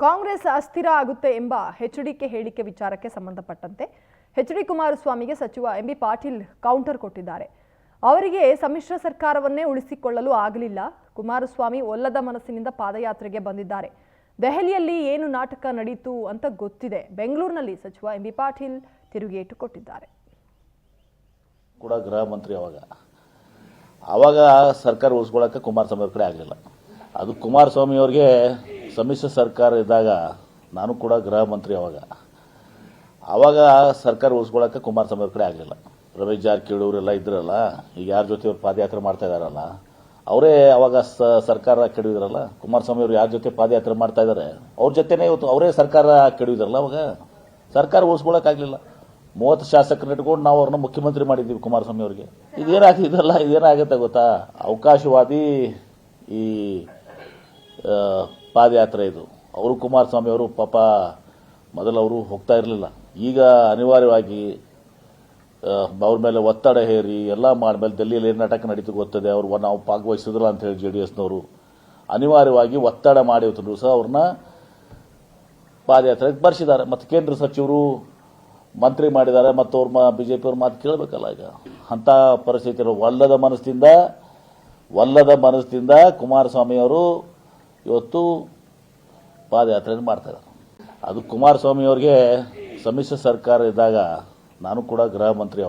ಕಾಂಗ್ರೆಸ್ ಅಸ್ಥಿರ ಆಗುತ್ತೆ ಎಂಬ ಎಚ್ಡಿಕೆ ಹೇಳಿಕೆ ವಿಚಾರಕ್ಕೆ ಸಂಬಂಧಪಟ್ಟಂತೆ ಎಚ್ ಡಿ ಕುಮಾರಸ್ವಾಮಿಗೆ ಸಚಿವ ಎಂ ಬಿ ಪಾಟೀಲ್ ಕೌಂಟರ್ ಕೊಟ್ಟಿದ್ದಾರೆ. ಅವರಿಗೆ ಸಮ್ಮಿಶ್ರ ಸರ್ಕಾರವನ್ನೇ ಉಳಿಸಿಕೊಳ್ಳಲು ಆಗಲಿಲ್ಲ. ಕುಮಾರಸ್ವಾಮಿ ಒಲ್ಲದ ಮನಸ್ಸಿನಿಂದ ಪಾದಯಾತ್ರೆಗೆ ಬಂದಿದ್ದಾರೆ. ದೆಹಲಿಯಲ್ಲಿ ಏನು ನಾಟಕ ನಡೆಯಿತು ಅಂತ ಗೊತ್ತಿದೆ. ಬೆಂಗಳೂರಿನಲ್ಲಿ ಸಚಿವ ಎಂ ಬಿ ಪಾಟೀಲ್ ತಿರುಗೇಟು ಕೊಟ್ಟಿದ್ದಾರೆ. ಕೂಡ ಗೃಹ ಮಂತ್ರಿ ಅವಾಗ ಸರ್ಕಾರ ಉಳಿಸ್ಕೊಳ್ಳೋಕೆ ಕುಮಾರಸ್ವಾಮಿ ಅವ್ರ ಕಡೆ ಆಗಲಿಲ್ಲ. ಅದು ಕುಮಾರಸ್ವಾಮಿ ಅವ್ರಿಗೆ ಸಮ್ಮಿಶ್ರ ಸರ್ಕಾರ ಇದ್ದಾಗ ನಾನು ಕೂಡ ಗೃಹ ಮಂತ್ರಿ ಅವಾಗ ಸರ್ಕಾರ ಉಳಿಸ್ಕೊಳ್ಳೋಕೆ ಕುಮಾರಸ್ವಾಮಿ ಅವ್ರ ಕಡೆ ಆಗಲಿಲ್ಲ. ರಮೇಶ್ ಜಾರಕಿಹೊಳಿ ಅವರೆಲ್ಲ ಇದ್ರಲ್ಲ, ಈಗ ಯಾರ ಜೊತೆ ಅವ್ರು ಪಾದಯಾತ್ರೆ ಮಾಡ್ತಾ ಇದಾರಲ್ಲ, ಅವರೇ ಅವಾಗ ಸರ್ಕಾರ ಕೆಡವಿದ್ರಲ್ಲ. ಕುಮಾರಸ್ವಾಮಿ ಅವರು ಯಾರ ಜೊತೆ ಪಾದಯಾತ್ರೆ ಮಾಡ್ತಾ ಇದ್ದಾರೆ ಅವ್ರ ಜೊತೆನೇ ಇವತ್ತು ಅವರೇ ಸರ್ಕಾರ ಕೆಡವಿದ್ರಲ್ಲ. ಅವಾಗ ಸರ್ಕಾರ ಉಳಿಸ್ಕೊಳ್ಳೋಕ್ಕಾಗಲಿಲ್ಲ. 30 ಶಾಸಕರನ್ನ ಇಟ್ಕೊಂಡು ನಾವು ಅವ್ರನ್ನ ಮುಖ್ಯಮಂತ್ರಿ ಮಾಡಿದ್ದೀವಿ ಕುಮಾರಸ್ವಾಮಿ ಅವರಿಗೆ. ಇದೇನಾಗುತ್ತೆ ಗೊತ್ತಾ? ಅವಕಾಶವಾದಿ ಈ ಪಾದಯಾತ್ರೆ ಇದು. ಅವರು ಕುಮಾರಸ್ವಾಮಿ ಅವರು ಪಾಪ ಮೊದಲು ಅವರು ಹೋಗ್ತಾ ಇರಲಿಲ್ಲ. ಈಗ ಅನಿವಾರ್ಯವಾಗಿ ಅವ್ರ ಮೇಲೆ ಒತ್ತಡ ಹೇರಿ ಎಲ್ಲ ಮಾಡ್ಮೇಲೆ ಡೆಲ್ಲಿಯಲ್ಲಿ ಏನು ನಾಟಕ ನಡೀತು ಗೊತ್ತದೆ. ಅವ್ರು ನಾವು ಭಾಗವಹಿಸಿದ್ರಲ್ಲ ಅಂತ ಹೇಳಿ JDSನವರು ಅನಿವಾರ್ಯವಾಗಿ ಒತ್ತಡ ಮಾಡಿ ಇವತ್ತು ಸಹ ಅವ್ರನ್ನ ಪಾದಯಾತ್ರೆಗೆ ಬರ್ಸಿದ್ದಾರೆ. ಮತ್ತು ಕೇಂದ್ರ ಸಚಿವರು ಮಂತ್ರಿ ಮಾಡಿದ್ದಾರೆ. ಮತ್ತು ಅವ್ರ ಬಿಜೆಪಿ ಅವ್ರ ಮಾತು ಕೇಳಬೇಕಲ್ಲ. ಈಗ ಅಂಥ ಪರಿಸ್ಥಿತಿ ಒಲ್ಲದ ಮನಸ್ಸಿನಿಂದ ಕುಮಾರಸ್ವಾಮಿ ಅವರು ಇವತ್ತು ಪಾದಯಾತ್ರೆಯನ್ನು ಮಾಡ್ತಾ ಇದ್ದಾರೆ. ಅದು ಕುಮಾರಸ್ವಾಮಿ ಅವ್ರಿಗೆ ಸಮ್ಮಿಶ್ರ ಸರ್ಕಾರ ಇದ್ದಾಗ ನಾನು ಕೂಡ ಗೃಹ ಮಂತ್ರಿ